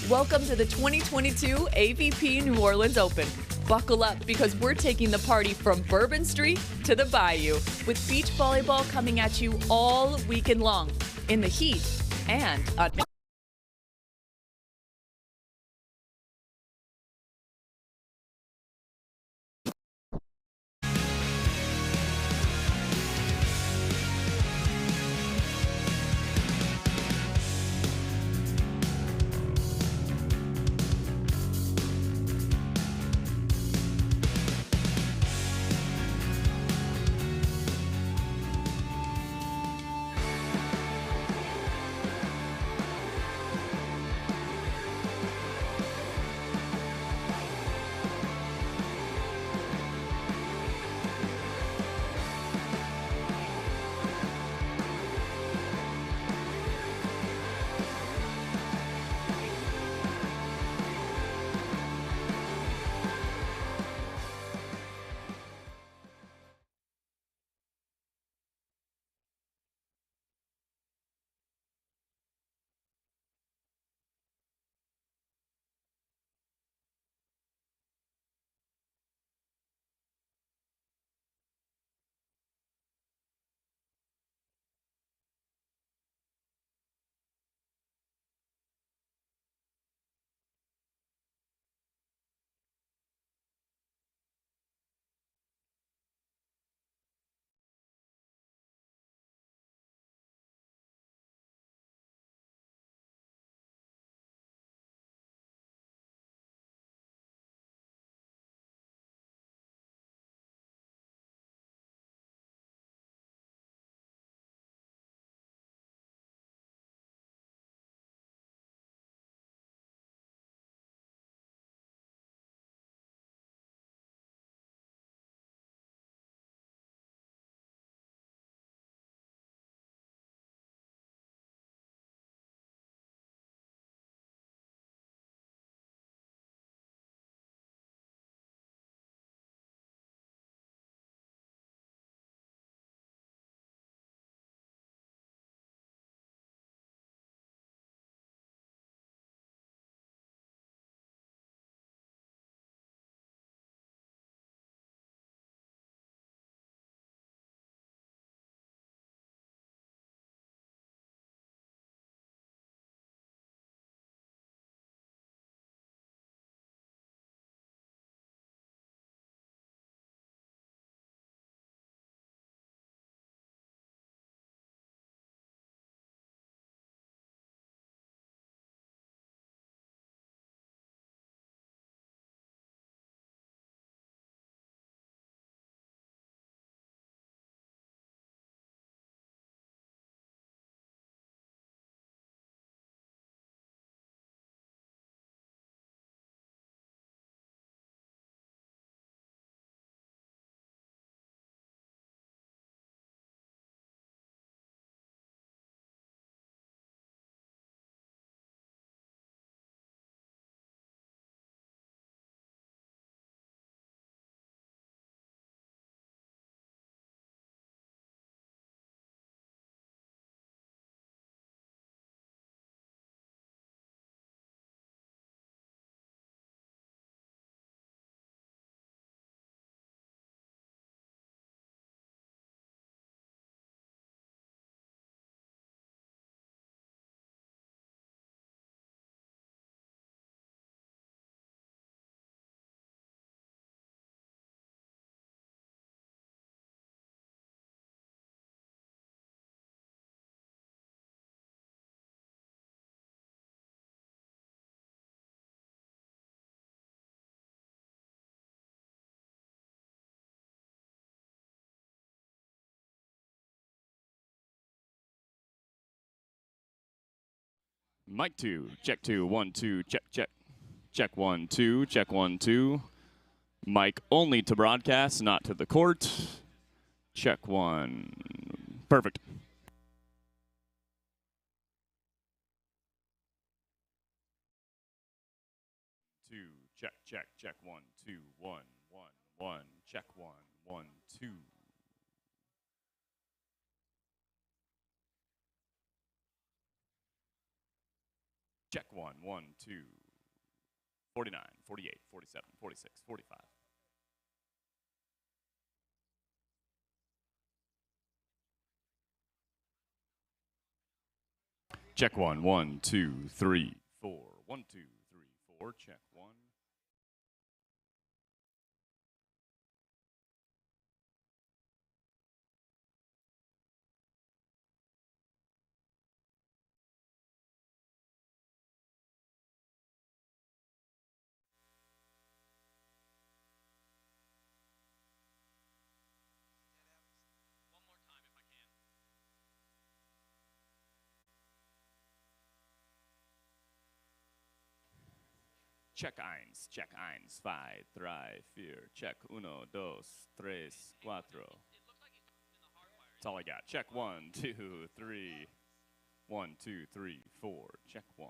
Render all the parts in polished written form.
Welcome to the 2022 AVP New Orleans Open. Buckle up because we're taking the party from Bourbon Street to the Bayou with beach volleyball coming at you all weekend long in the heat and on Mic 2, check 2, 1, 2, check, check. Check 1, 2, check 1, 2. Mic only to broadcast, not to the court. Check 1. Perfect. Two, check, check, check 1, 2, 1, 1, 1. Check 1, 1, 2. Check 1, 1, 2. 49, 48, 47, 46, 45. Check 1, 1, 2, 3, 4. 1, 2, 3, 4. Check 1. Check 1, check 1, 2, 3, 4. Check 1, 2, 3, 4. That's all I got. Check 1, 2, 3. 1, 2, 3, 4. Check 1.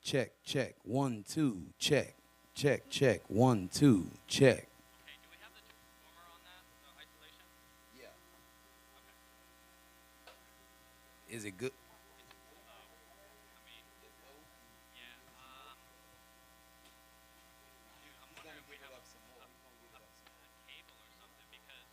Check, check, 1, 2, check. Check, check, 1, 2, check. Okay, do we have the transformer on that isolation? Yeah. Is it good? I'm wondering if we have a cable or something because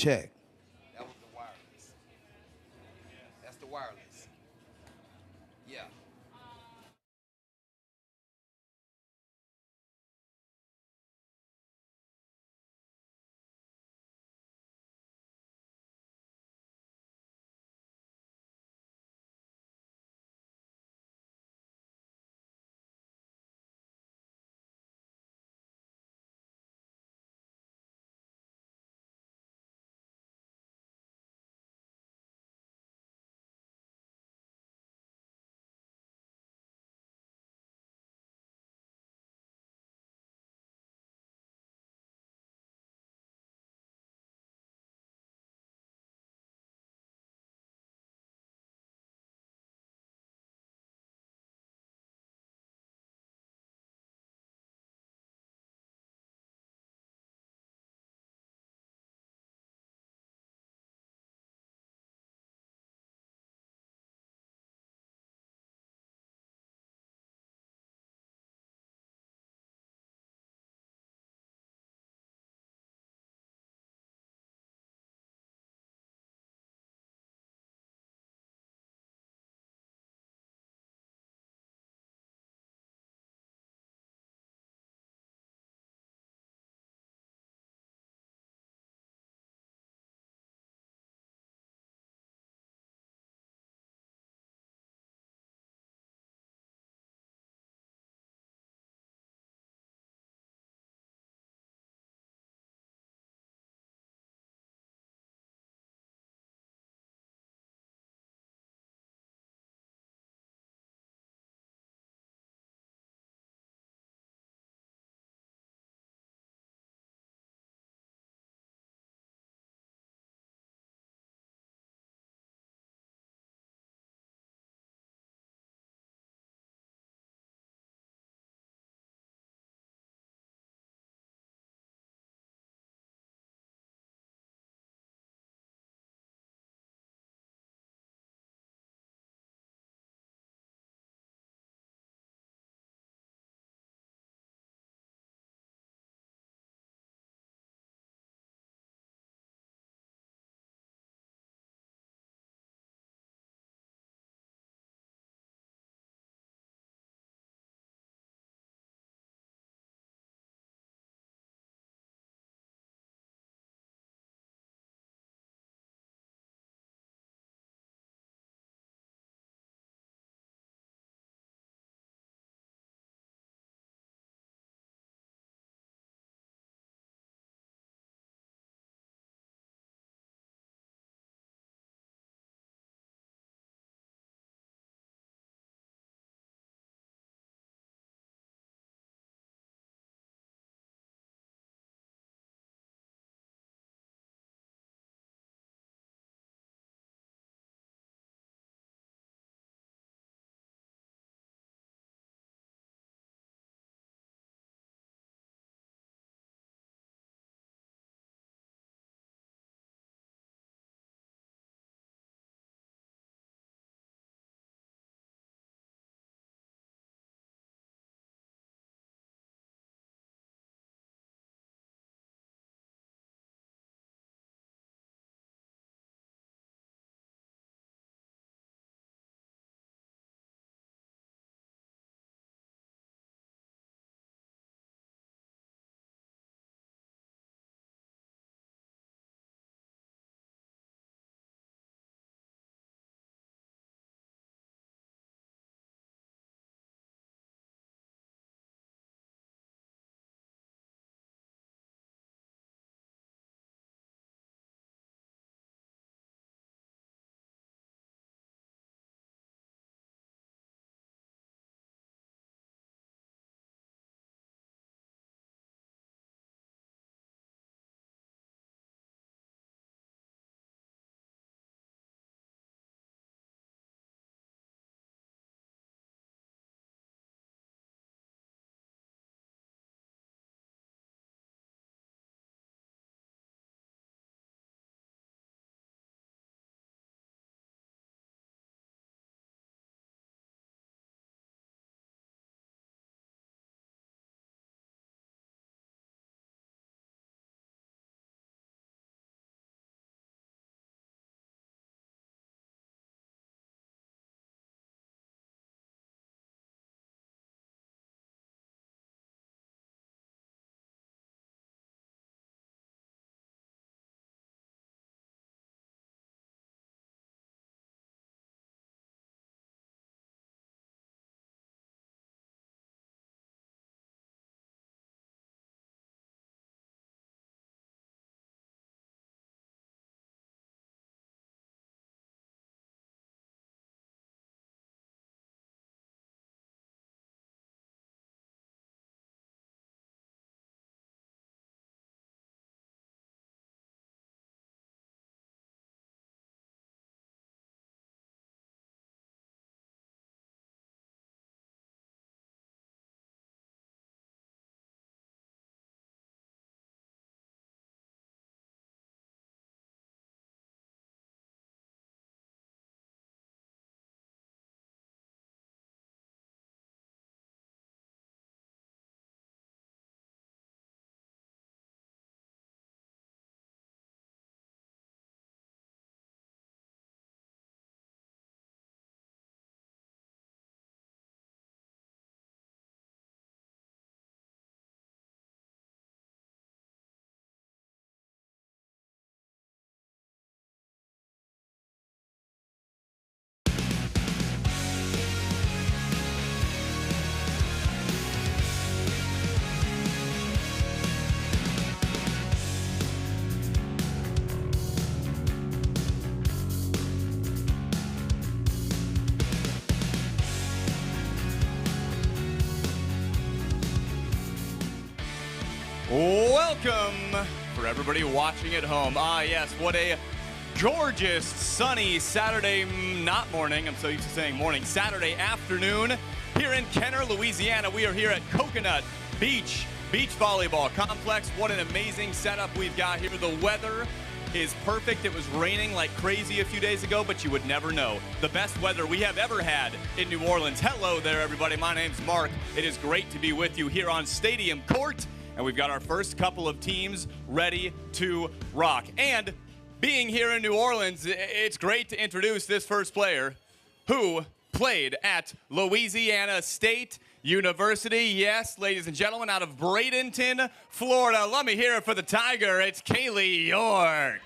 Check. That was the wireless. That's the wireless. Yeah. welcome for everybody watching at home. Ah, yes, what a gorgeous, sunny Saturday, not morning, I'm so used to saying morning, Saturday afternoon here in Kenner, Louisiana. We are here at Coconut Beach Volleyball Complex. What an amazing setup we've got here. The weather is perfect. It was raining like crazy a few days ago, but you would never know. The best weather we have ever had in New Orleans. Hello there, everybody. My name's Mark. It is great to be with you here on Stadium Court, and we've got our first couple of teams ready to rock. And being here in New Orleans, it's great to introduce this first player who played at Louisiana State University. Yes, ladies and gentlemen, out of Bradenton, Florida. Let me hear it for the Tiger. It's Kaylee York.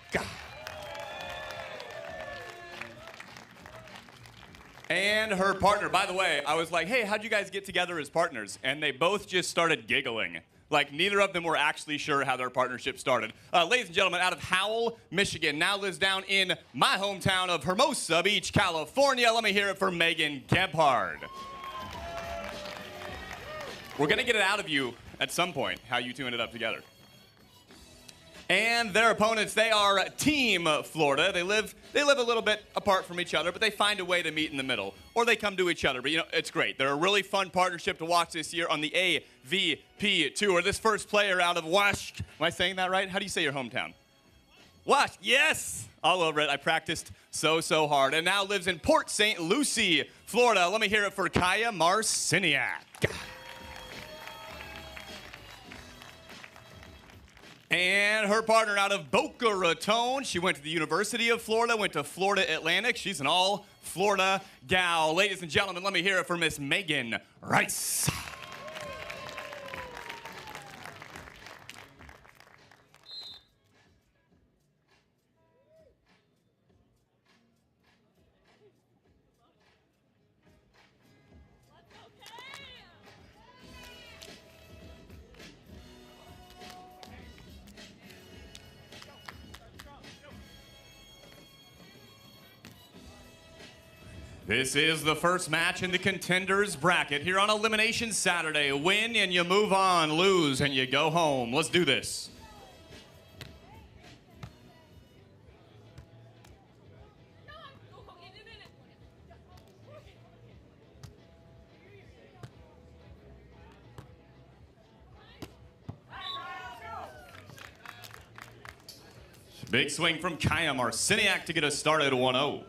And her partner. By the way, I was like, hey, how'd you guys get together as partners? And they both just started giggling. Like, neither of them were actually sure how their partnership started. Ladies and gentlemen, out of Howell, Michigan, now lives down in my hometown of Hermosa Beach, California. Let me hear it for Megan Gebhard. We're going to get it out of you at some point, how you two ended up together. And their opponents, they are Team Florida. They live a little bit apart from each other, but they find a way to meet in the middle. Or they come to each other, but you know, it's great. They're a really fun partnership to watch this year on the AVP Tour. This first player out of Wash, am I saying that right? How do you say your hometown? Wash, yes! All over it. I practiced so hard. And now lives in Port St. Lucie, Florida. Let me hear it for Kaya Marciniak. And her partner out of Boca Raton. She went to the University of Florida, went to Florida Atlantic. She's an all-Florida gal. Ladies and gentlemen, let me hear it for Miss Megan Rice. This is the first match in the contenders bracket here on Elimination Saturday. Win and you move on, lose and you go home. Let's do this. Big swing from Kaya Marciniak to get us started 1-0.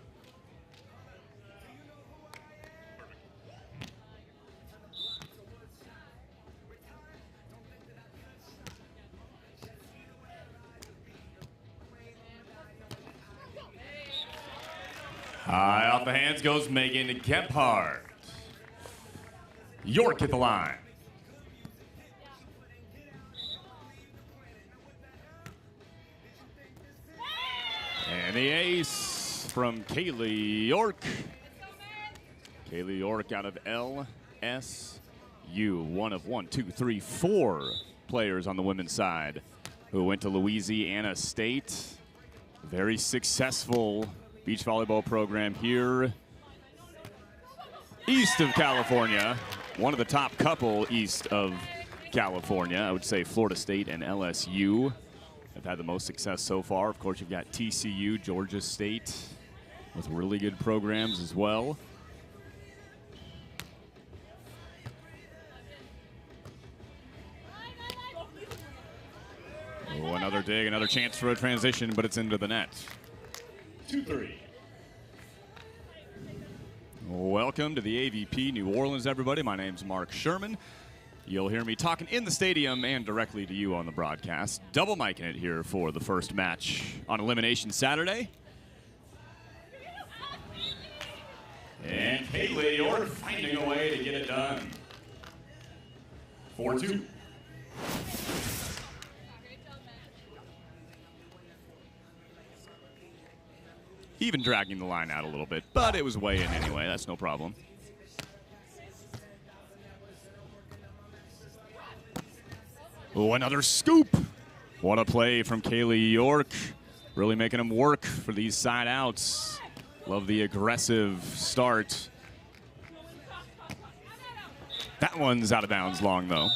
High off the hands goes Megan Gebhard. York at the line. And the ace from Kaylee York. Kaylee York out of LSU. One of 4 players on the women's side who went to Louisiana State. Very successful beach volleyball program here east of California. One of the top couple east of California. I would say Florida State and LSU have had the most success so far. Of course, you've got TCU, Georgia State with really good programs as well. Oh, another dig, another chance for a transition, but it's into the net. 2-3. Welcome to the AVP New Orleans, everybody. My name's Mark Sherman. You'll hear me talking in the stadium and directly to you on the broadcast. Double micing it here for the first match on Elimination Saturday. And Kaylee York finding a way to get it done. 4-2. Even dragging the line out a little bit, but it was way in anyway. That's no problem. Oh, another scoop. What a play from Kaylee York. Really making them work for these side outs. Love the aggressive start. That one's out of bounds long, though.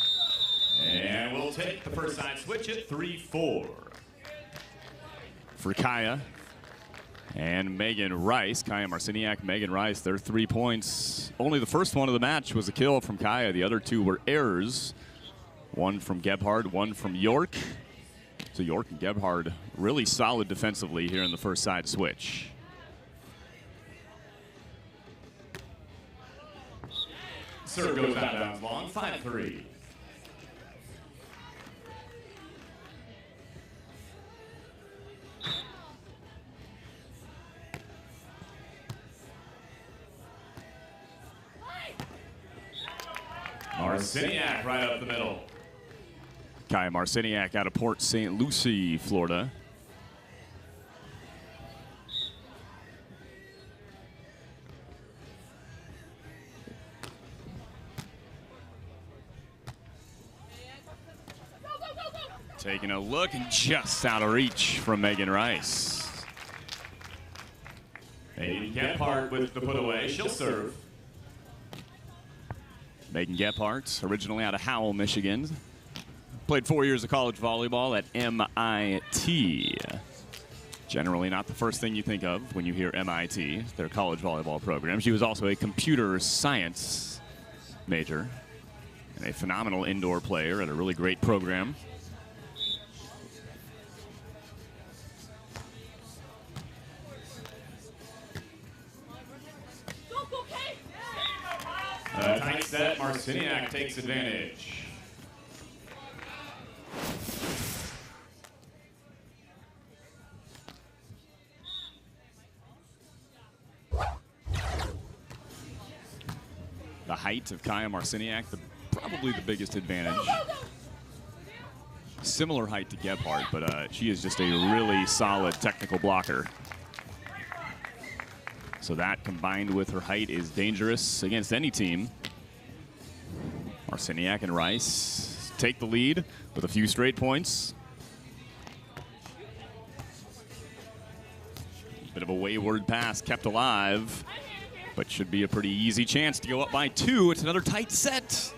And we'll take the first side switch at 3-4. For Kaya and Megan Rice. Kaya Marciniak, Megan Rice, their 3 points. Only the first one of the match was a kill from Kaya. The other 2 were errors. One from Gebhard, one from York. So York and Gebhard really solid defensively here in the first side switch. Serve goes out of bounds long, 5-3. Marciniak right up the middle. Kaya Marciniak out of Port St. Lucie, Florida. Taking a look and just out of reach from Megan Rice. Megan Gebhard with the put away. She'll serve. Megan Gebhard, originally out of Howell, Michigan. Played 4 years of college volleyball at MIT. Generally not the first thing you think of when you hear MIT, their college volleyball program. She was also a computer science major and a phenomenal indoor player at a really great program. Tight set, Marciniak takes advantage. The height of Kaya Marciniak, probably the biggest advantage. Similar height to Gebhard, but she is just a really solid technical blocker. So that combined with her height is dangerous against any team. Marciniak and Rice take the lead with a few straight points. Bit of a wayward pass kept alive, but should be a pretty easy chance to go up by 2. It's another tight set.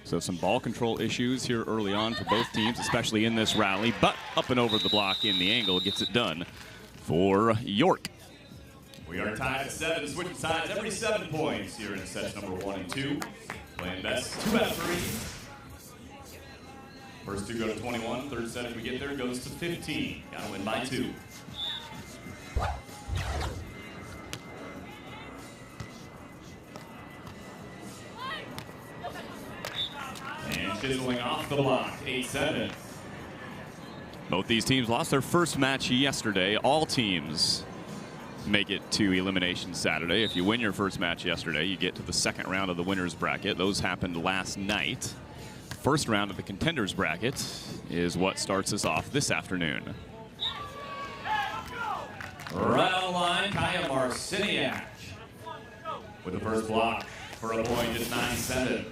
So some ball control issues here early on for both teams, especially in this rally, but up and over the block in the angle gets it done for York. We are tied at 7, switching sides every 7 points here in sets number 1 and 2. Playing best 2 out of 3. First 2 go to 21, third set if we get there goes to 15. Gotta win by 2. And chiseling off the block, 8-7. Both these teams lost their first match yesterday. All teams make it to elimination Saturday. If you win your first match yesterday, you get to the second round of the winner's bracket. Those happened last night. First round of the contenders bracket is what starts us off this afternoon. Right on the line, Kaya Marciniak with the first block for a point at 9-7.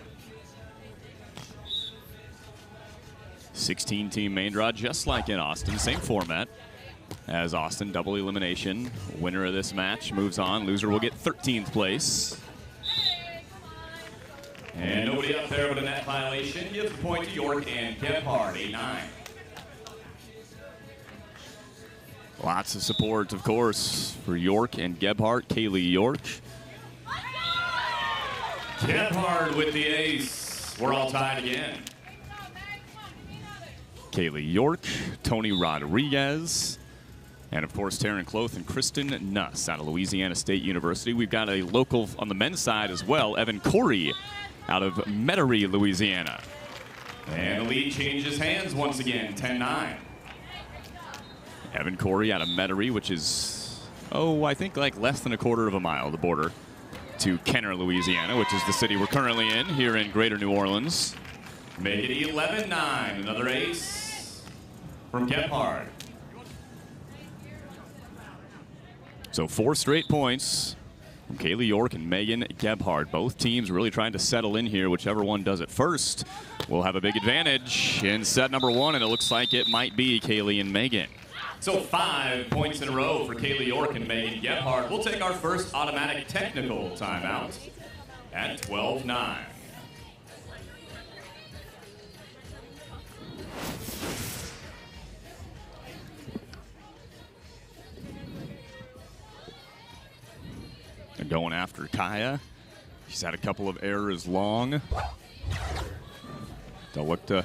16-team main draw, just like in Austin. Same format as Austin, double elimination. Winner of this match moves on. Loser will get 13th place. And nobody up there but a net violation. Gives the point to York and Gebhard, 8-9. Lots of support, of course, for York and Gebhard. Kaylee York. Gebhard with the ace. We're all tied again. Kaylee York, Tony Rodriguez, and of course Taryn Cloth and Kristen Nuss out of Louisiana State University. We've got a local on the men's side as well, Evan Corey out of Metairie, Louisiana. And the lead changes hands once again, 10-9. Evan Corey out of Metairie, which is, I think like less than a quarter of a mile, the border to Kenner, Louisiana, which is the city we're currently in here in Greater New Orleans. Make it 11-9, another ace from Gebhard. So 4 straight points from Kaylee York and Megan Gebhard. Both teams really trying to settle in here. Whichever one does it first will have a big advantage in set number 1, and it looks like it might be Kaylee and Megan. So 5 points in a row for Kaylee York and Megan Gebhard. We'll take our first automatic technical timeout at 12-9. And going after Kaya. She's had a couple of errors long. They'll look to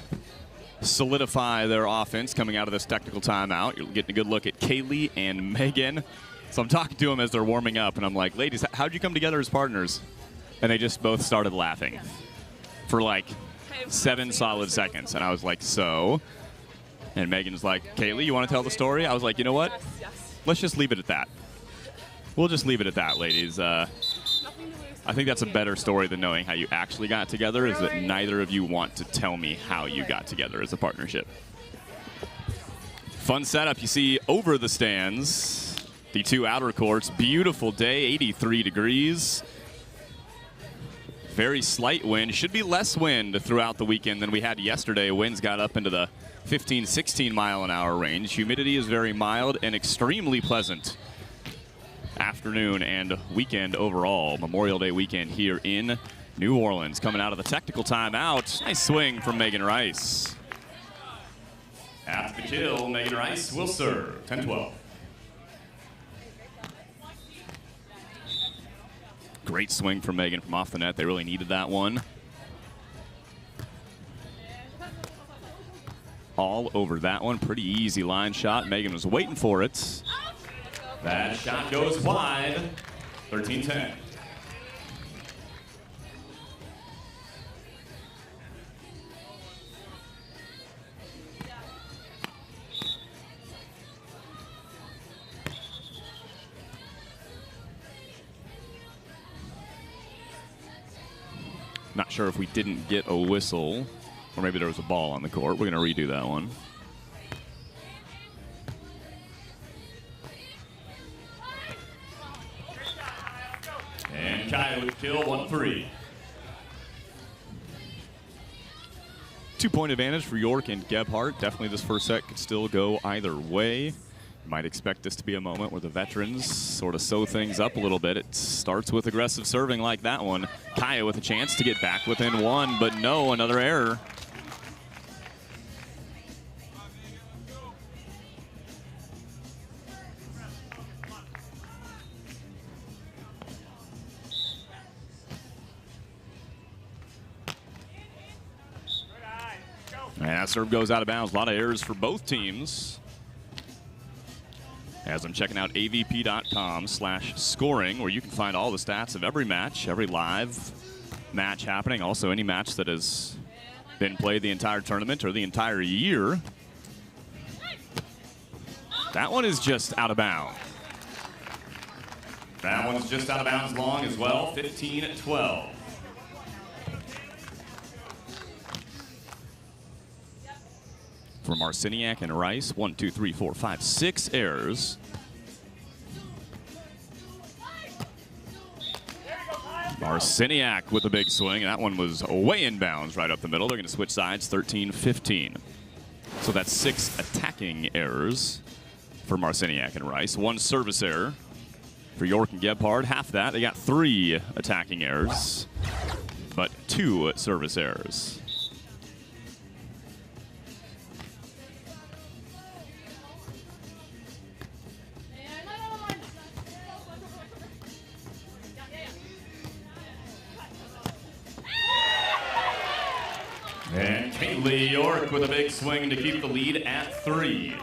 solidify their offense coming out of this technical timeout. You're getting a good look at Kaylee and Megan. So I'm talking to them as they're warming up, and I'm like, ladies, how'd you come together as partners? And they just both started laughing for like 7 solid seconds. And I was like, so? And Megan's like, Kaylee, you want to tell the story? I was like, you know what? Let's just leave it at that. We'll just leave it at that, ladies. I think that's a better story than knowing how you actually got together, is that neither of you want to tell me how you got together as a partnership. Fun setup you see over the stands. The 2 outer courts. Beautiful day, 83 degrees. Very slight wind. Should be less wind throughout the weekend than we had yesterday. Winds got up into the 15, 16 mile an hour range. Humidity is very mild and extremely pleasant. Afternoon and weekend overall. Memorial Day weekend here in New Orleans. Coming out of the technical timeout. Nice swing from Megan Rice. After the kill, Megan Rice will serve. 10-12. Great swing from Megan from off the net. They really needed that one. All over that one. Pretty easy line shot. Megan was waiting for it. That shot goes wide. 13-10. Not sure if we didn't get a whistle, or maybe there was a ball on the court. We're going to redo that one. And Kaya with kill, 1-3. 2-point advantage for York and Gebhard. Definitely this first set could still go either way. You might expect this to be a moment where the veterans sort of sew things up a little bit. It starts with aggressive serving like that one. Kaya with a chance to get back within 1, but no, another error. And that serve goes out of bounds. A lot of errors for both teams. As I'm checking out avp.com/scoring, where you can find all the stats of every match, every live match happening. Also, any match that has been played the entire tournament or the entire year. That one is just out of bounds. That one's just out of bounds long as well. 15-12. For Marciniak and Rice, 1, 2, 3, 4, 5, 6 errors. Marciniak with a big swing. That one was way in bounds right up the middle. They're going to switch sides, 13-15. So that's 6 attacking errors for Marciniak and Rice. 1 service error for York and Gebhard. Half that. They got 3 attacking errors, but 2 service errors. And Kaylee York with a big swing to keep the lead at 3.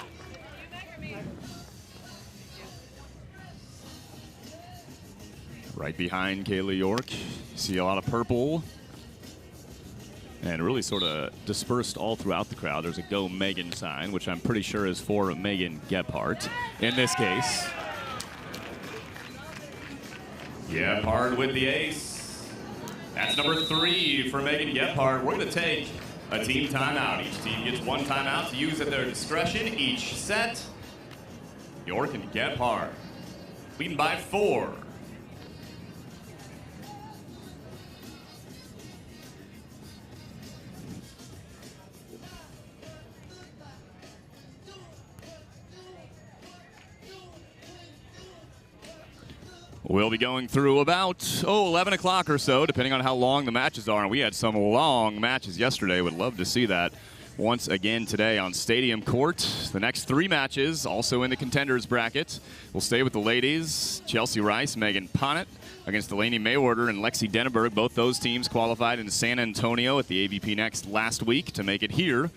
Right behind Kaylee York, you see a lot of purple. And really sort of dispersed all throughout the crowd. There's a Go Megan sign, which I'm pretty sure is for Megan Gebhard in this case. Gebhard with the ace. That's number 3 for Megan Gebhard. We're going to take a team timeout. Each team gets 1 timeout to use at their discretion each set. York and Gebhard leading by 4. We'll be going through about, 11 o'clock or so, depending on how long the matches are. And we had some long matches yesterday. Would love to see that. once again today on Stadium Court. The next 3 matches also in the contenders bracket. We'll stay with the ladies. Chelsea Rice, Megan Ponnett against Delaney Mayweather and Lexi Denneberg. Both those teams qualified in San Antonio at the AVP Next last week to make it here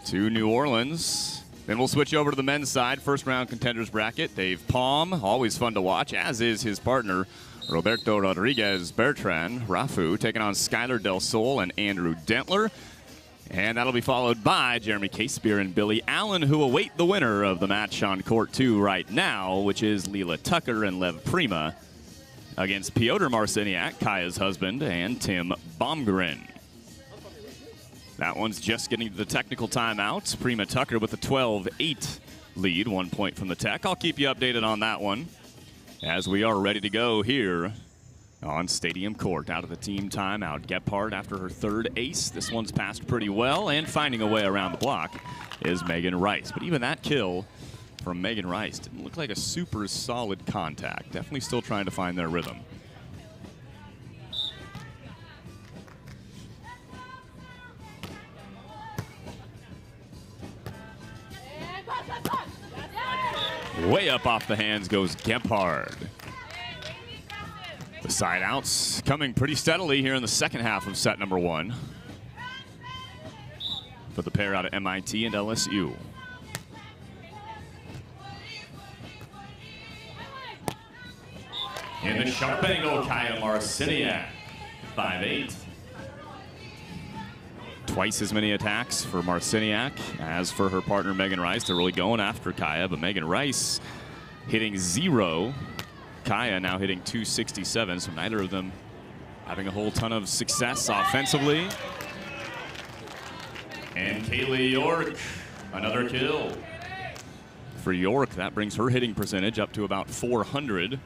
to New Orleans. Then we'll switch over to the men's side. First round contenders bracket. Dave Palm, always fun to watch, as is his partner Roberto Rodriguez Bertrand, Rafu, taking on Skylar Del Sol and Andrew Dentler. And that'll be followed by Jeremy Casebeer and Billy Allen, who await the winner of the match on court 2 right now, which is Leela Tucker and Lev Prima against Piotr Marciniak, Kaya's husband, and Tim Baumgren. That one's just getting to the technical timeout. Prima Tucker with a 12-8 lead, 1 point from the tech. I'll keep you updated on that one as we are ready to go here on Stadium Court. Out of the team timeout, Gebhard after her 3rd ace. This one's passed pretty well, and finding a way around the block is Megan Rice. But even that kill from Megan Rice didn't look like a super solid contact. Definitely still trying to find their rhythm. Way up off the hands goes Gebhard. The side outs coming pretty steadily here in the second half of set number 1 for the pair out of MIT and LSU. In the sharp angle, Kaya Marciniak, 5-8. Twice as many attacks for Marciniak as for her partner Megan Rice. They're really going after Kaya, but Megan Rice hitting 0. Kaya now hitting 267, so neither of them having a whole ton of success offensively. And Kaylee York, another kill. For York, that brings her hitting percentage up to about 400.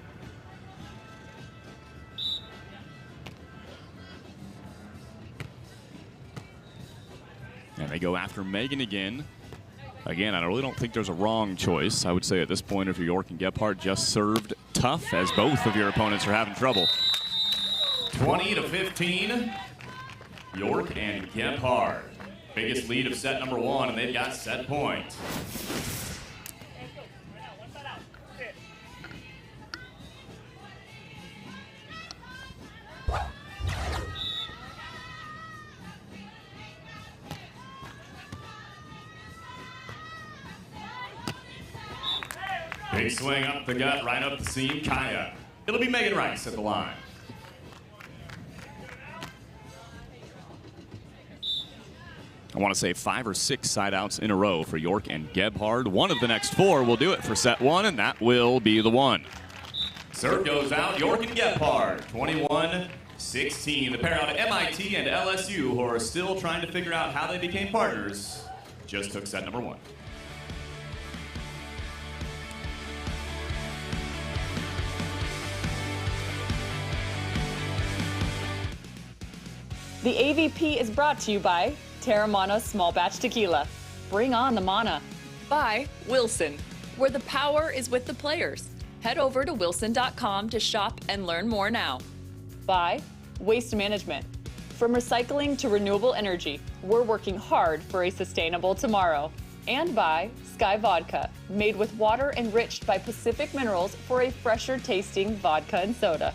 And they go after Megan again. Again, I really don't think there's a wrong choice. I would say at this point, if York and Gebhard just served tough, as both of your opponents are having trouble. 20-15, York and Gebhard. Biggest lead of set number 1, and they've got set point. Big swing up the gut, right up the seam, Kaya. It'll be Megan Rice at the line. I want to say 5 or 6 side outs in a row for York and Gebhard. One of the next 4 will do it for set 1, and that will be the one. Serve goes out, York and Gebhard, 21-16. The pair out of MIT and LSU, who are still trying to figure out how they became partners, just took set number 1. The AVP is brought to you by Terramana Small Batch Tequila. Bring on the mana. By Wilson, where the power is with the players. Head over to wilson.com to shop and learn more now. By Waste Management. From recycling to renewable energy, we're working hard for a sustainable tomorrow. And by Sky Vodka, made with water enriched by Pacific minerals for a fresher tasting vodka and soda.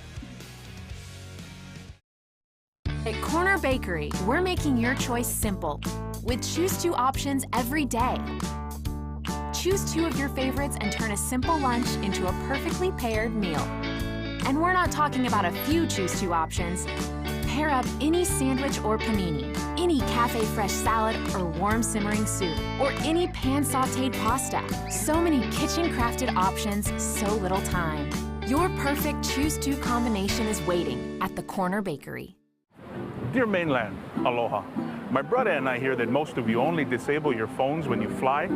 At Corner Bakery, we're making your choice simple with Choose 2 options every day. Choose 2 of your favorites and turn a simple lunch into a perfectly paired meal. And we're not talking about a few Choose 2 options. Pair up any sandwich or panini, any cafe fresh salad or warm simmering soup, or any pan sauteed pasta. So many kitchen crafted options, so little time. Your perfect Choose 2 combination is waiting at the Corner Bakery. Dear mainland, aloha. My brother and I hear that most of you only disable your phones when you fly.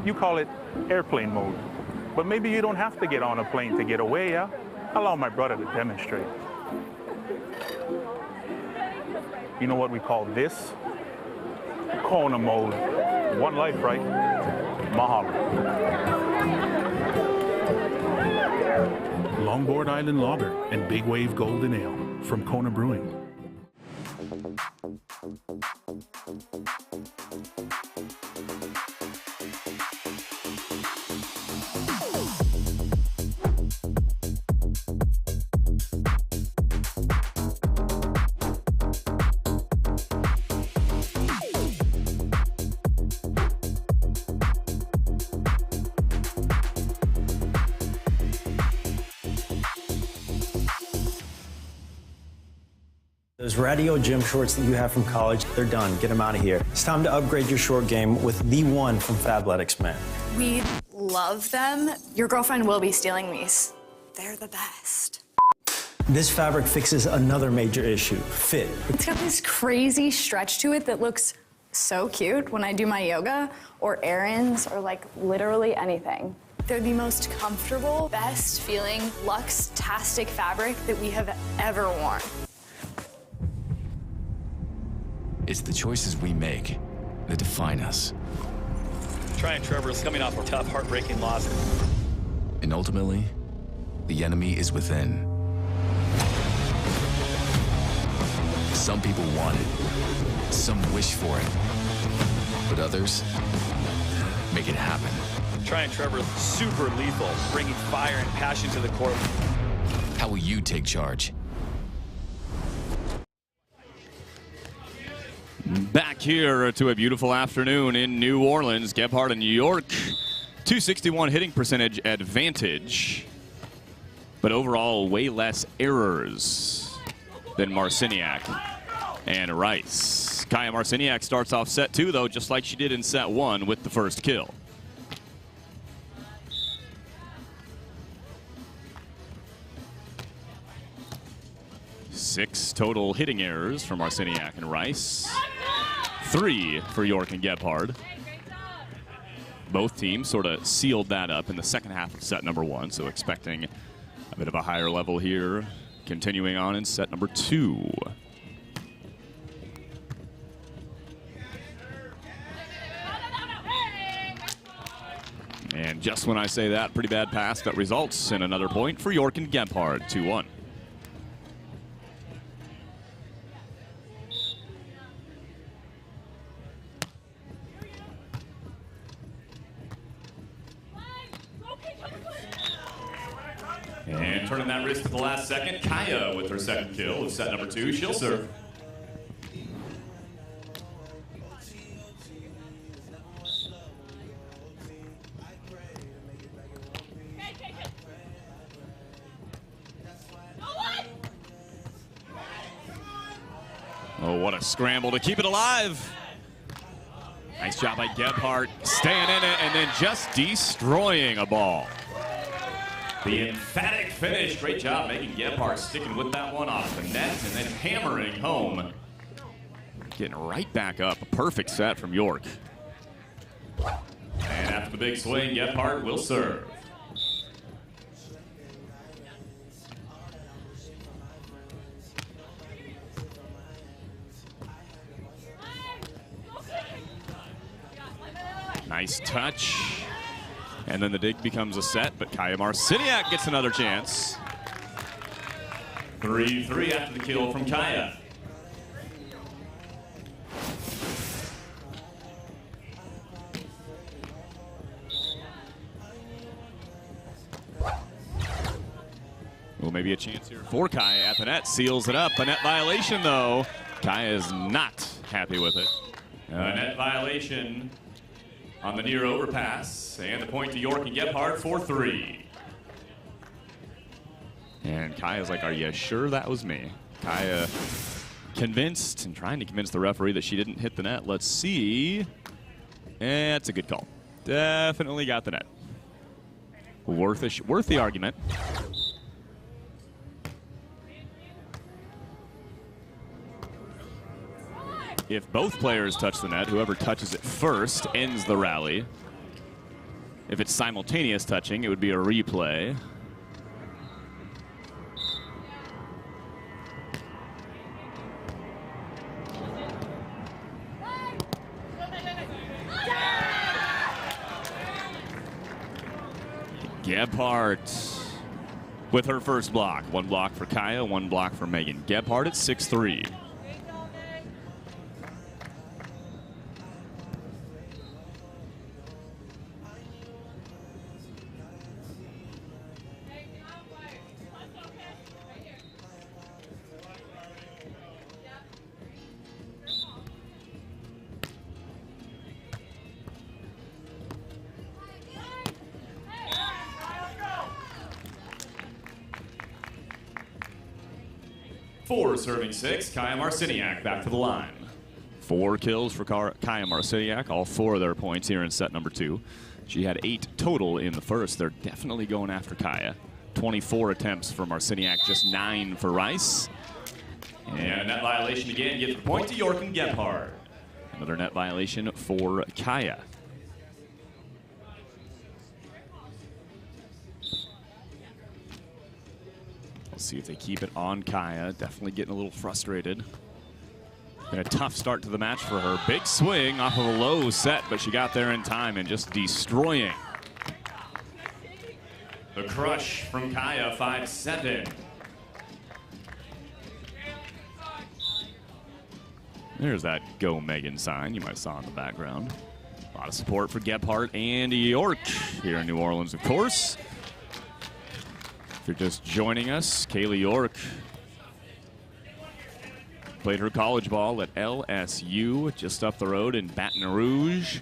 You call it airplane mode. But maybe you don't have to get on a plane to get away, yeah? Allow my brother to demonstrate. You know what we call this? Kona mode. One life, right? Mahalo. Longboard Island Lager and Big Wave Golden Ale from Kona Brewing. Those radio gym shorts that you have from college, they're done. Get them out of here. It's time to upgrade your short game with the one from Fabletics, man. We love them. Your girlfriend will be stealing these. They're the best. This fabric fixes another major issue, fit. It's got this crazy stretch to it that looks so cute when I do my yoga or errands or like literally anything. They're the most comfortable, best feeling, luxe-tastic fabric that we have ever worn. It's the choices we make that define us. Tryon Trevor is coming off a tough, heartbreaking loss. And ultimately, the enemy is within. Some people want it, some wish for it, but others make it happen. Tryon Trevor, super lethal, bringing fire and passion to the court. How will you take charge? Back here to a beautiful afternoon in New Orleans. Gebhard and New York, 261 hitting percentage advantage, but overall way less errors than Marciniak and Rice. Kaya Marciniak starts off set 2, though, just like she did in set 1 with the first kill. Six total hitting errors from Marciniak and Rice. 3 for York and Gebhard. Both teams sort of sealed that up in the second half of set number 1, so expecting a bit of a higher level here, continuing on in set number 2. And just when I say that, pretty bad pass that results in another point for York and Gebhard, 2-1. And turning that wrist at the last second, Kaya with her second kill of set number 2. She'll serve. Oh, what a scramble to keep it alive. Nice job by Gebhard, staying in it and then just destroying a ball. The emphatic finish. Great job making Gebhard sticking with that one off the net and then hammering home. Getting right back up. A perfect set from York. And after the big swing, Gebhard will serve. Nice touch. And then the dig becomes a set, but Kaya Marciniak gets another chance. 3-3 after the kill from Kaya. Well, maybe a chance here for Kaya at the net. Seals it up. A net violation, though. Kaya is not happy with it. A net violation on the near overpass, and the point to York and Gebhard, 4-3. And Kaya's like, are you sure that was me? Kaya convinced and trying to convince the referee that she didn't hit the net. Let's see. It's a good call. Definitely got the net. Worth the argument. If both players touch the net, whoever touches it first ends the rally. If it's simultaneous touching, it would be a replay. Gebhard with her first block. One block for Kaya, one block for Megan. Gebhard at 6-3. For serving 6, Kaya Marciniak back to the line. 4 kills for Kaya Marciniak, all 4 of their points here in set number 2. She had 8 total in the first. They're definitely going after Kaya. 24 attempts for Marciniak, just 9 for Rice. And a net violation again, gives the point to York and Gebhard. Another net violation for Kaya. Let's see if they keep it on Kaya. Definitely getting a little frustrated. Been a tough start to the match for her. Big swing off of a low set, but she got there in time and just destroying. The crush from Kaya, 5-7. There's that Go Megan sign you might have saw in the background. A lot of support for Gebhard and York here in New Orleans, of course. If you're just joining us, Kaylee York played her college ball at LSU, just up the road in Baton Rouge.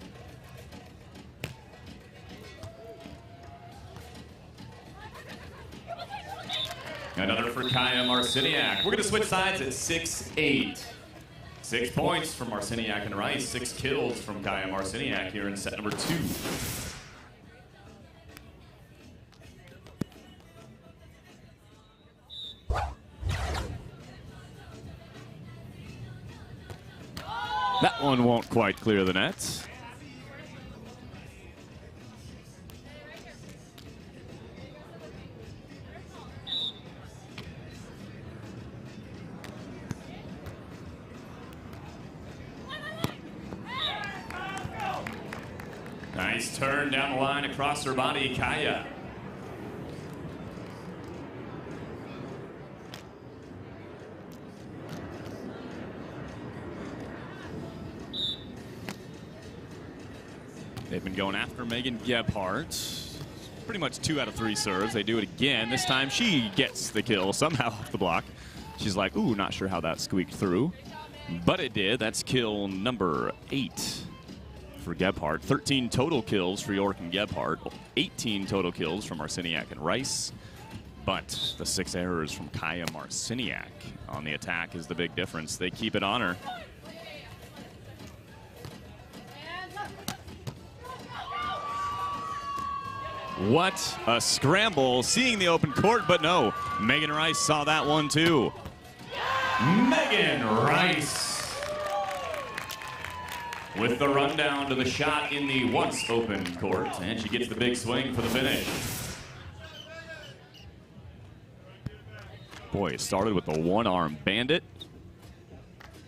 Another for Kaya Marciniak. We're going to switch sides at 6-8. 6 points from Marciniak and Rice, 6 kills from Kaya Marciniak here in set number 2. That one won't quite clear the net. Nice turn down the line across her body, Kaya. They've been going after Megan Gebhard. Pretty much 2 out of 3 serves. They do it again. This time she gets the kill somehow off the block. She's like, ooh, not sure how that squeaked through. But it did. That's kill number 8 for Gebhard. 13 total kills for York and Gebhard. 18 total kills from Marciniak and Rice. But the 6 errors from Kaya Marciniak on the attack is the big difference. They keep it on her. What a scramble, seeing the open court, but no, Megan Rice saw that one too. Megan Rice with the rundown to the shot in the once open court, and she gets the big swing for the finish. Boy, it started with the one-arm bandit,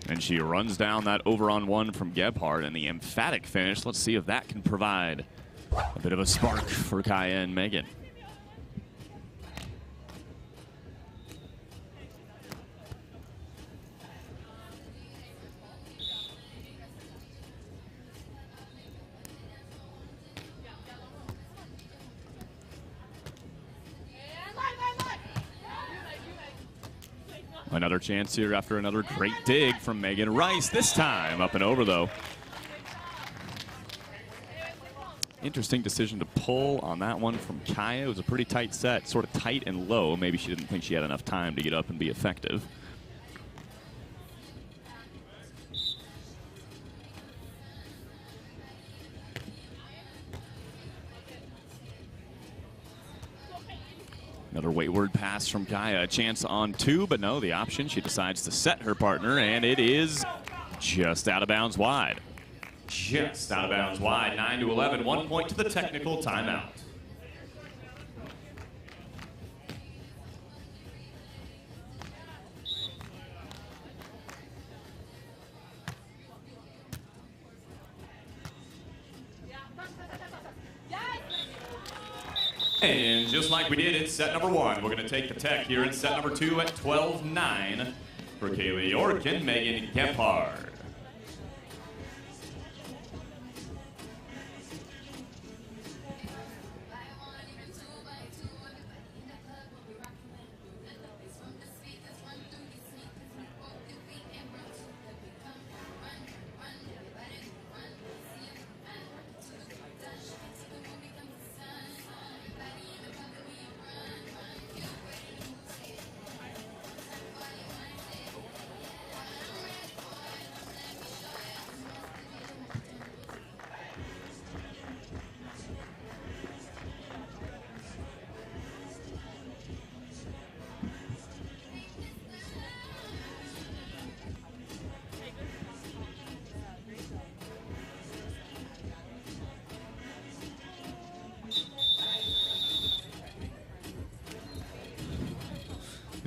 and she runs down that over-on-1 from Gebhard, and the emphatic finish. Let's see if that can provide a bit of a spark for Kaya and Megan. Another chance here after another great dig from Megan Rice. This time up and over, though. Interesting decision to pull on that one from Kaya. It was a pretty tight set, sort of tight and low. Maybe she didn't think she had enough time to get up and be effective. Another wayward pass from Kaya. A chance on 2, but no, the option. She decides to set her partner, and it is just out of bounds wide. Just out of bounds wide, 9-11, 1 point to the technical timeout. And just like we did in set number 1, we're going to take the tech here in set number 2 at 12-9 for Kaylee York and Megan Gebhard.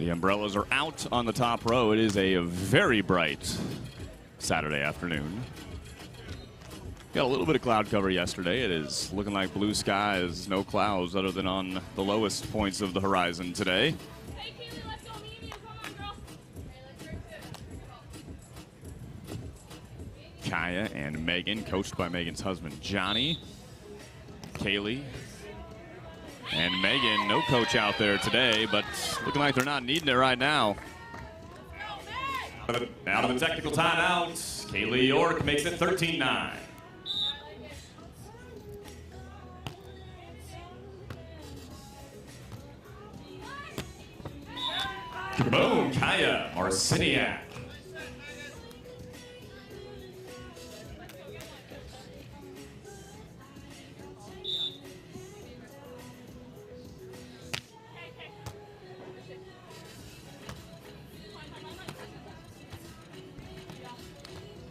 The umbrellas are out on the top row. It is a very bright Saturday afternoon. Got a little bit of cloud cover yesterday. It is looking like blue skies, no clouds other than on the lowest points of the horizon today. Hey, Kaylee, let's go medium. Come on, girl. Hey, let's drink it. Kaya and Megan, coached by Megan's husband, Johnny. Kaylee and Megan, no coach out there today, but looking like they're not needing it right now. Out of the technical timeout, Kaylee York makes it 13-9. Boom, Kaya Marciniak.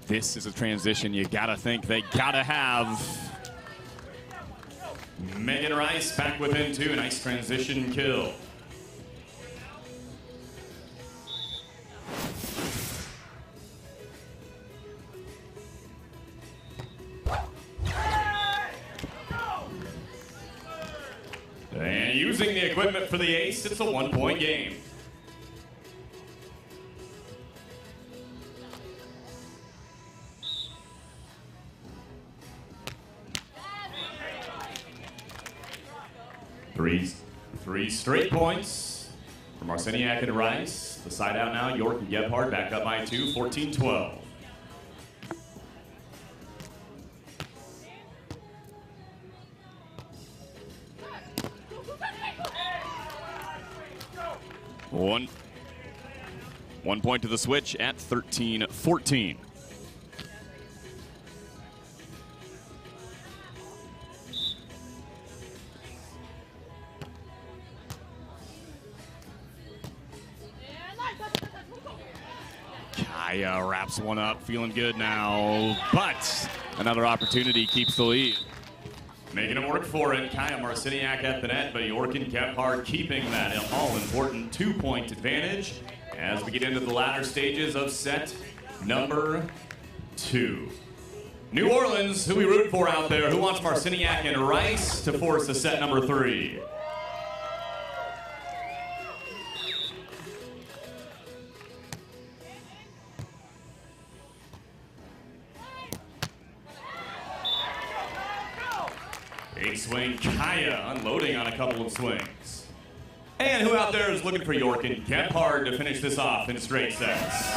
This is a transition you gotta think they gotta have. Megan Rice back within two. Nice transition kill. And using the equipment for the ace, it's a 1-point game. Three straight points for Marciniak and Rice. The side out now, York and Gebhard back up by 2, 14-12. One point to the switch at 13-14. Kaya wraps one up, feeling good now, but another opportunity keeps the lead. Making it work for it, Kaya Marciniak at the net, but York and Gebhard keeping that all-important 2-point advantage as we get into the latter stages of set number 2. New Orleans, who we root for out there? Who wants Marciniak and Rice to force a set number 3? Big swing, Kaya unloading on a couple of swings. And who out there is looking for York and Gebhard to finish this off in straight sets?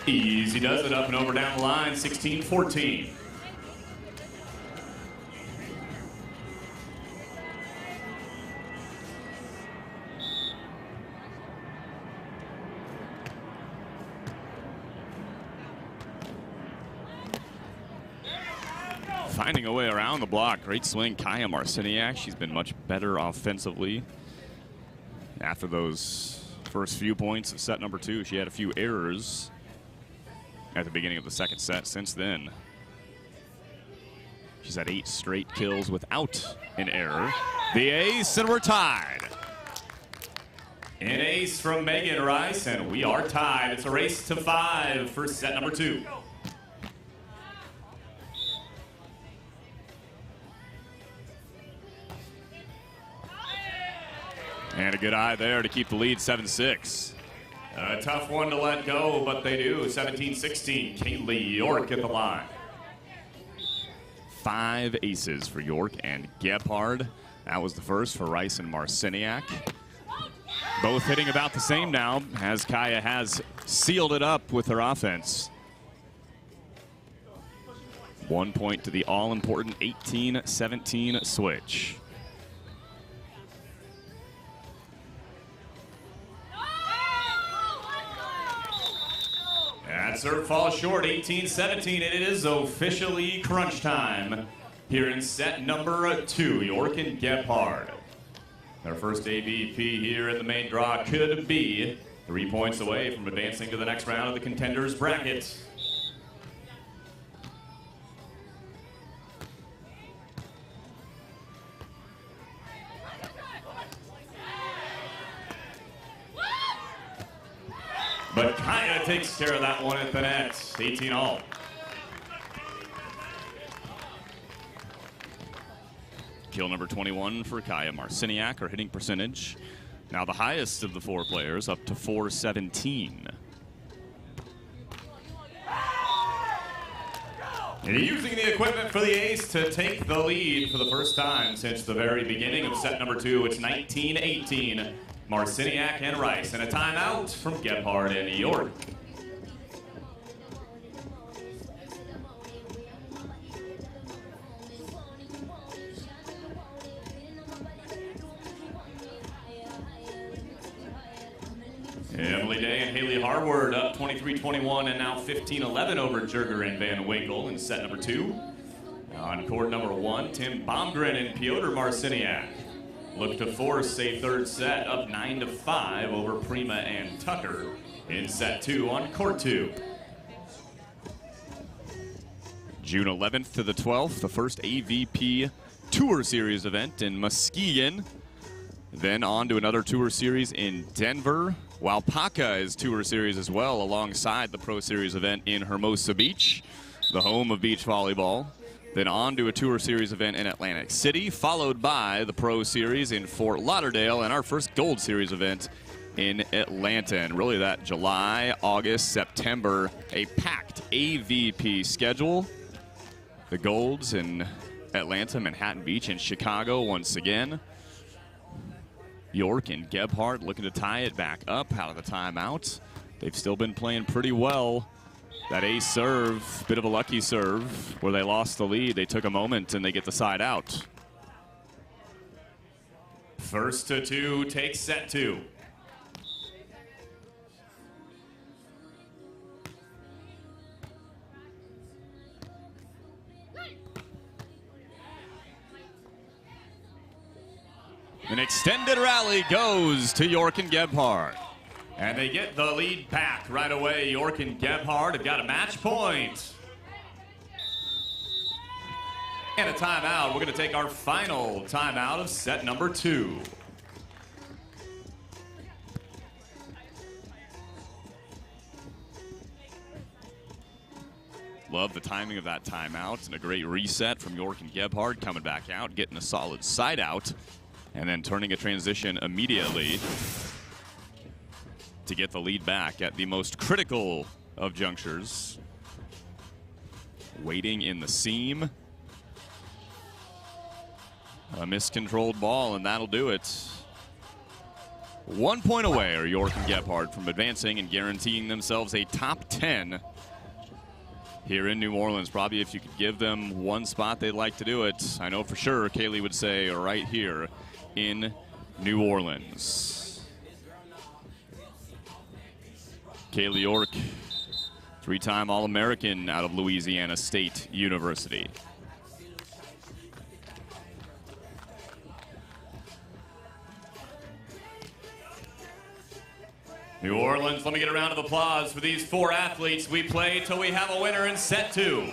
Easy does it, up and over down the line, 16-14. Finding a way around the block. Great swing, Kaya Marciniak. She's been much better offensively. After those first few points of set number 2, she had a few errors at the beginning of the second set. Since then, she's had 8 straight kills without an error. The ace, and we're tied. An ace from Megan Rice, and we are tied. It's a race to 5 for set number 2. And a good eye there to keep the lead, 7-6. A tough one to let go, but they do. 17-16, Kaylee York at the line. 5 aces for York and Gebhard. That was the first for Rice and Marciniak. Both hitting about the same now, as Kaya has sealed it up with her offense. 1 point to the all-important 18-17 switch. That serve falls short, 18-17, and it is officially crunch time here in set number 2, York and Gebhard. Their first AVP here in the main draw could be 3 points away from advancing to the next round of the contenders bracket. But Kaya takes care of that one at the net, 18-all. Kill number 21 for Kaya Marciniak, her hitting percentage. Now the highest of the 4 players, up to 417. And using the equipment for the ace to take the lead for the first time since the very beginning of set number 2. It's 19-18. Marciniak and Rice, and a timeout from Gebhard and York. Emily Day and Haley Harward up 23-21 and now 15-11 over Jurger and Van Winkle in set number 2. On court number 1, Tim Baumgren and Piotr Marciniak look to force a third set up 9-5 over Prima and Tucker in set 2 on court 2. June 11th to the 12th, the first AVP Tour Series event in Muskegon. Then on to another Tour Series in Denver. Waupaca is Tour Series as well, alongside the Pro Series event in Hermosa Beach, the home of beach volleyball. Then on to a Tour Series event in Atlantic City, followed by the Pro Series in Fort Lauderdale and our first Gold Series event in Atlanta. And really that July, August, September, a packed AVP schedule. The Golds in Atlanta, Manhattan Beach, and Chicago once again. York and Gebhard looking to tie it back up out of the timeout. They've still been playing pretty well. That ace serve, bit of a lucky serve, where they lost the lead. They took a moment and they get the side out. First to 2 takes set 2. An extended rally goes to York and Gebhard. And they get the lead back right away. York and Gebhard have got a match point. And a timeout. We're going to take our final timeout of set number 2. Love the timing of that timeout and a great reset from York and Gebhard coming back out, getting a solid side out, and then turning a transition immediately to get the lead back at the most critical of junctures. Waiting in the seam. A miscontrolled ball, and that'll do it. 1 point away are York and Gebhard from advancing and guaranteeing themselves a top 10 here in New Orleans. Probably if you could give them one spot, they'd like to do it. I know for sure Kaylee would say right here in New Orleans. Kaylee York, 3-time All-American out of Louisiana State University. New Orleans, let me get a round of applause for these 4 athletes. We play till we have a winner in set 2.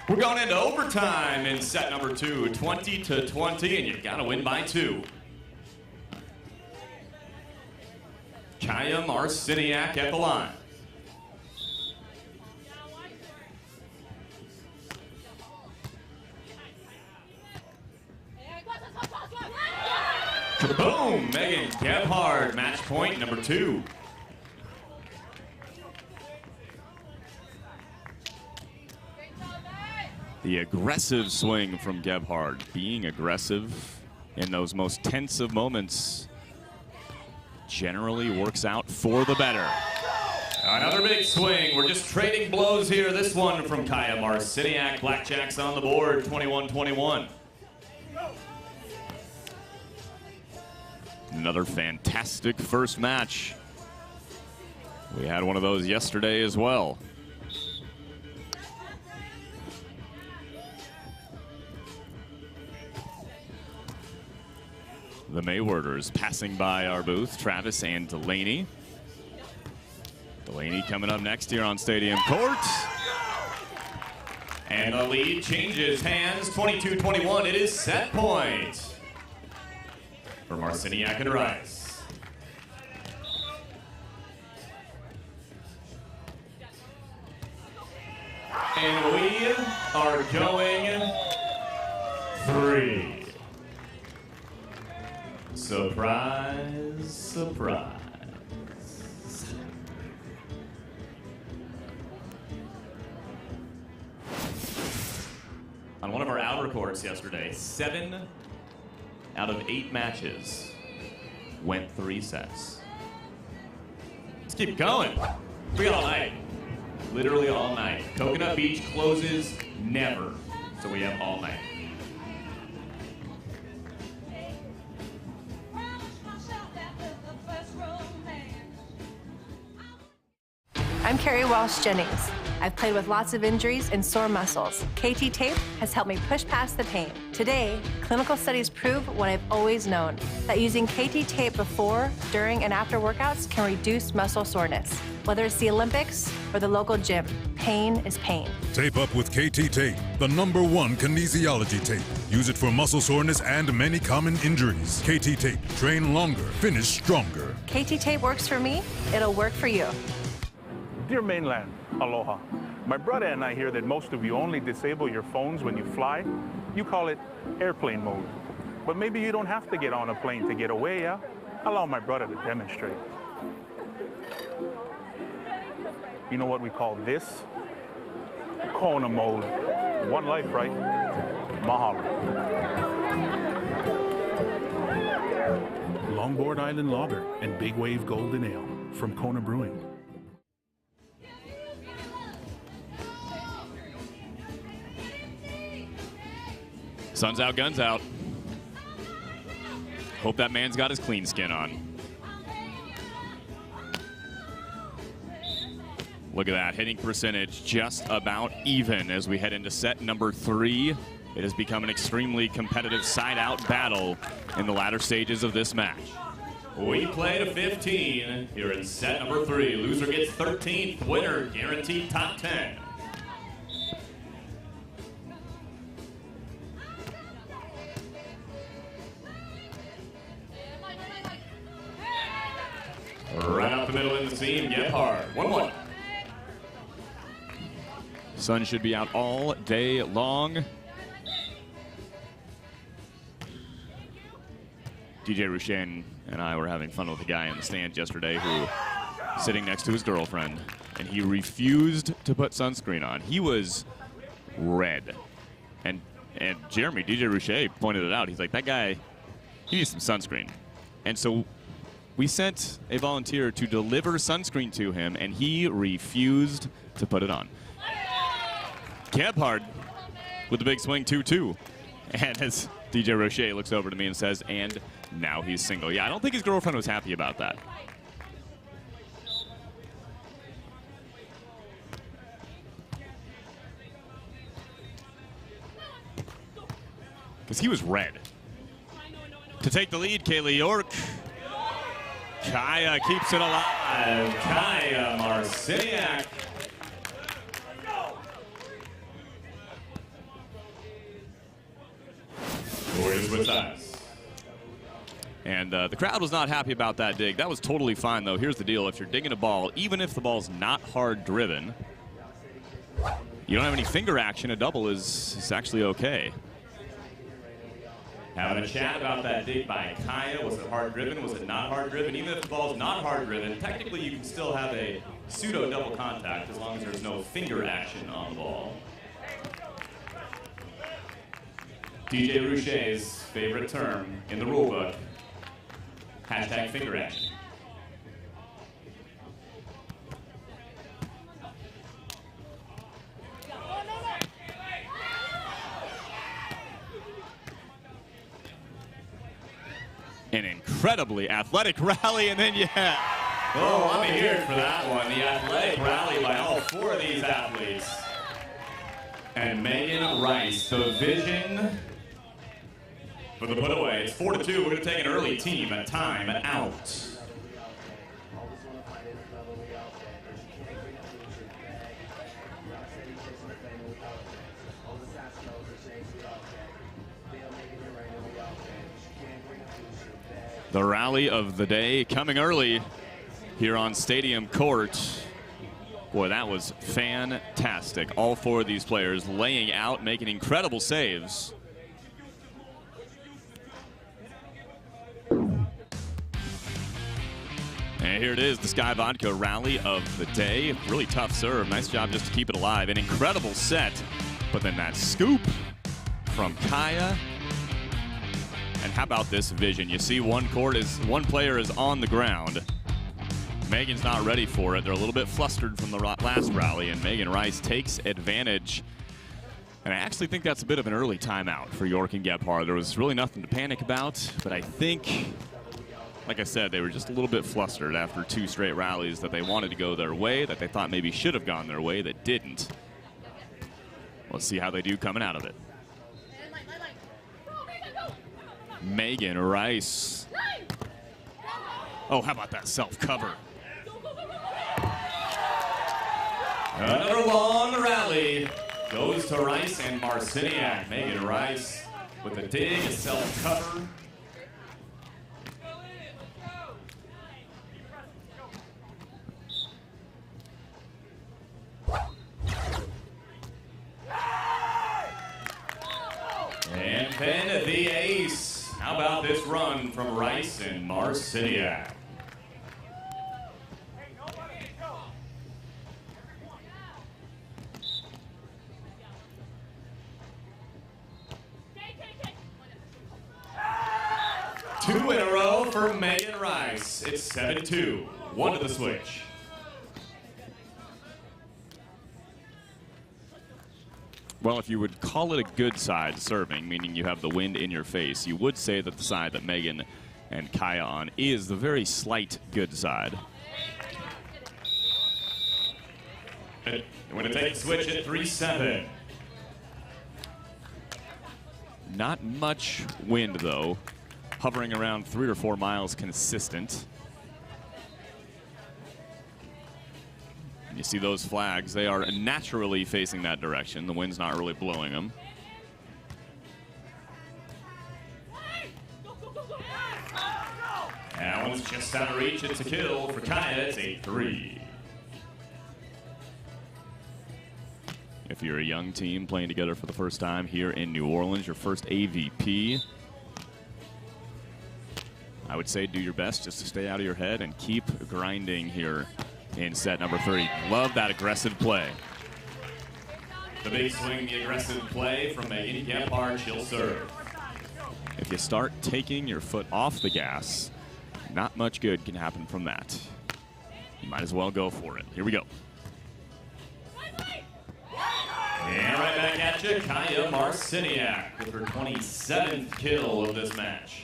We're going into overtime in set number 2, 20-20, and you gotta win by 2. Kaya Marciniak at the line. Kaboom! Megan Gebhard, match point number 2. The aggressive swing from Gebhard, being aggressive in those most tense of moments, generally works out for the better. Another big swing. We're just trading blows here. This one from Kaya Marciniak. Blackjacks on the board, 21-21. Another fantastic first match. We had one of those yesterday as well. The Maywarders passing by our booth, Travis and Delaney. Delaney coming up next here on Stadium Court. And the lead changes hands, 22-21. It is set point for Marciniak and Rice. And we are going 3. Surprise, surprise. On one of our outer courts yesterday, 7 out of 8 matches went 3 sets. Let's keep going. We got all night. Literally all night. Coconut Beach closes never, so we have all night. I'm Carrie Walsh Jennings. I've played with lots of injuries and sore muscles. KT Tape has helped me push past the pain. Today, clinical studies prove what I've always known, that using KT Tape before, during, and after workouts can reduce muscle soreness. Whether it's the Olympics or the local gym, pain is pain. Tape up with KT Tape, the #1 kinesiology tape. Use it for muscle soreness and many common injuries. KT Tape, train longer, finish stronger. KT Tape works for me, it'll work for you. Dear mainland, aloha. My brother and I hear that most of you only disable your phones when you fly. You call it airplane mode. But maybe you don't have to get on a plane to get away, yeah? Allow my brother to demonstrate. You know what we call this? Kona mode. One life, right? Mahalo. Longboard Island Lager and Big Wave Golden Ale from Kona Brewing. Sun's out, guns out. Hope that man's got his clean skin on. Look at that, hitting percentage just about even as we head into set number 3. It has become an extremely competitive side-out battle in the latter stages of this match. We play to 15 here in set number 3. Loser gets 13th, winner guaranteed top 10. Right up the middle in the seam, Gebhard, 1-1. Sun should be out all day long. DJ Rushen and I were having fun with a guy in the stands yesterday who sitting next to his girlfriend, and he refused to put sunscreen on. He was red. And Jeremy, DJ Rushen, pointed it out. He's like, that guy, he needs some sunscreen. And so we sent a volunteer to deliver sunscreen to him, and he refused to put it on. Gebhard with the big swing, 2-2. And as DJ Rocher looks over to me and says, and now he's single. Yeah, I don't think his girlfriend was happy about that. Because he was red. To take the lead, Kaylee York. Kaya keeps it alive. Kaya Marciniak. Warriors with us. And the crowd was not happy about that dig. That was totally fine, though. Here's the deal. If you're digging a ball, even if the ball's not hard driven, you don't have any finger action, a double is actually okay. Having a chat about that dig by Kaya. Was it hard driven? Was it not hard driven? Even if the ball's not hard driven, technically you can still have a pseudo double contact as long as there's no finger action on the ball. DJ Rouché's favorite term in the rulebook, hashtag finger action. An incredibly athletic rally, and then oh, let me hear it for that one. The athletic rally by all 4 of these athletes. And Megan Rice, the vision For the put away, it's 4-2. We're going to take an early team time out. The rally of the day coming early here on Stadium Court. Boy, that was fantastic. All four of these players laying out, making incredible saves. And here it is, the Sky Vodka rally of the day. Really tough serve. Nice job just to keep it alive. An incredible set. But then that scoop from Kaya. And how about this vision? You see one player is on the ground. Megan's not ready for it. They're a little bit flustered from the last rally, and Megan Rice takes advantage. And I actually think that's a bit of an early timeout for York and Gebhard. There was really nothing to panic about, but I think, like I said, they were just a little bit flustered after 2 straight rallies that they wanted to go their way, that they thought maybe should have gone their way, that didn't. Let's see how they do coming out of it. Megan Rice. Oh, how about that self-cover? Another long rally goes to Rice and Marciniak. Megan Rice with a dig, a self-cover. And then the ace. How about this run from Rice and Marciniak? Two in a row for Megan Rice. It's 7-2. 1 to the switch. Well, if you would call it a good side serving, meaning you have the wind in your face, you would say that the side that Megan and Kaya on is the very slight good side. We're going to take a switch at 3-7. Not much wind, though. Hovering around 3 or 4 miles consistent. You see those flags, they are naturally facing that direction. The wind's not really blowing them. That one's just out of reach. It's a kill for Kaya. It's 8-3. If you're a young team playing together for the first time here in New Orleans, your first AVP, I would say do your best just to stay out of your head and keep grinding here in set number 3. Love that aggressive play. The big swing, the aggressive play from Megan Gebhard. She'll serve. If you start taking your foot off the gas, not much good can happen from that. You might as well go for it. Here we go. And right back at you, Kaya Marciniak with her 27th kill of this match.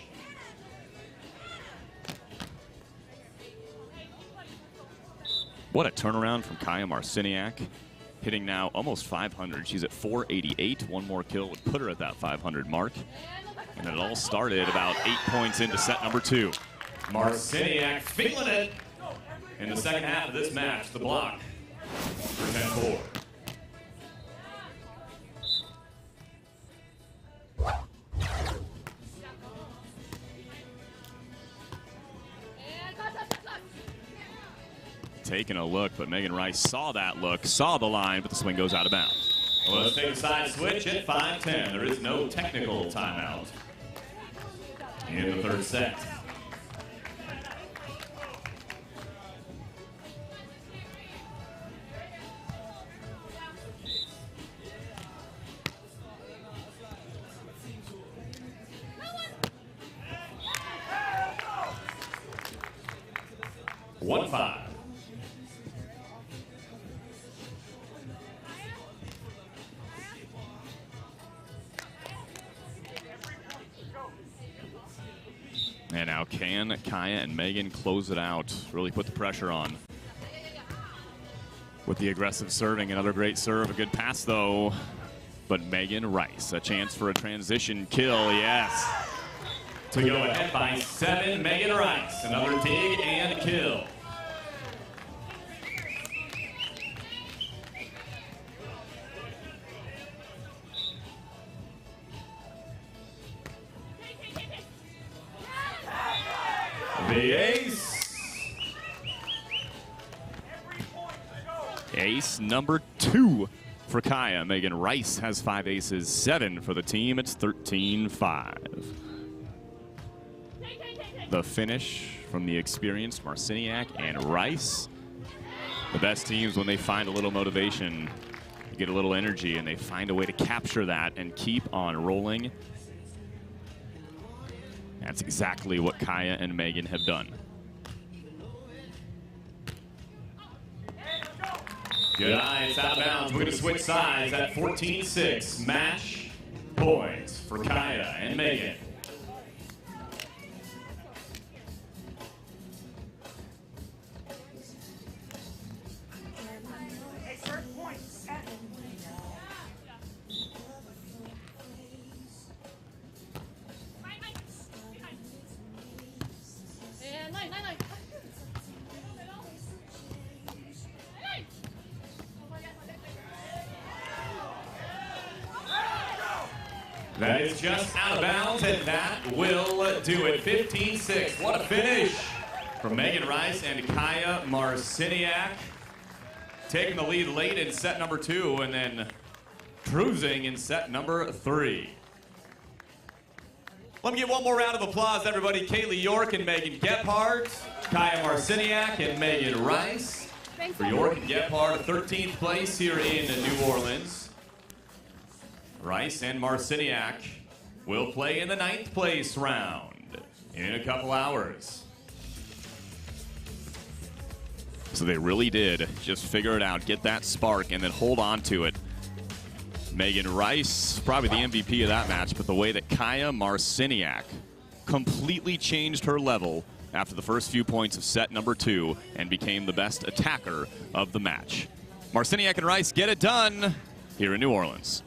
What a turnaround from Kaya Marciniak, hitting now almost 500. She's at 488. One more kill would put her at that 500 mark. And it all started about 8 points into set number 2. Marciniak feeling it in the second half of this match. The block for 10-4. Taking a look, but Megan Rice saw that look, saw the line, but the swing goes out of bounds. Well, let's take a side switch at 5-10. There is no technical timeout in the third set. One 5. And now can Kaya and Megan close it out, really put the pressure on. With the aggressive serving, another great serve, a good pass though. But Megan Rice, a chance for a transition kill, yes. to go ahead by 7, Megan Rice. Another dig and kill. The ace. Ace number 2 for Kaya. Megan Rice has 5 aces, 7 for the team. It's 13-5. The finish from the experienced Marciniak and Rice. The best teams, when they find a little motivation, get a little energy, and they find a way to capture that and keep on rolling. That's exactly what Kaya and Megan have done. Good eye, it's out of bounds. We're going to switch sides at 14-6. Match points for Kaya and Megan. That is just out of bounds, and that will do it. 15-6. What a finish from Megan Rice and Kaya Marciniak. Taking the lead late in set number 2 and then cruising in set number 3. Let me give one more round of applause, everybody. Kaylee York and Megan Gebhard, Kaya Marciniak and Megan Rice. For York and Gebhard, 13th place here in New Orleans. Rice and Marciniak will play in the 9th place round in a couple hours. So they really did just figure it out, get that spark, and then hold on to it. Megan Rice, probably the MVP of that match, but the way that Kaya Marciniak completely changed her level after the first few points of set number 2 and became the best attacker of the match. Marciniak and Rice get it done here in New Orleans.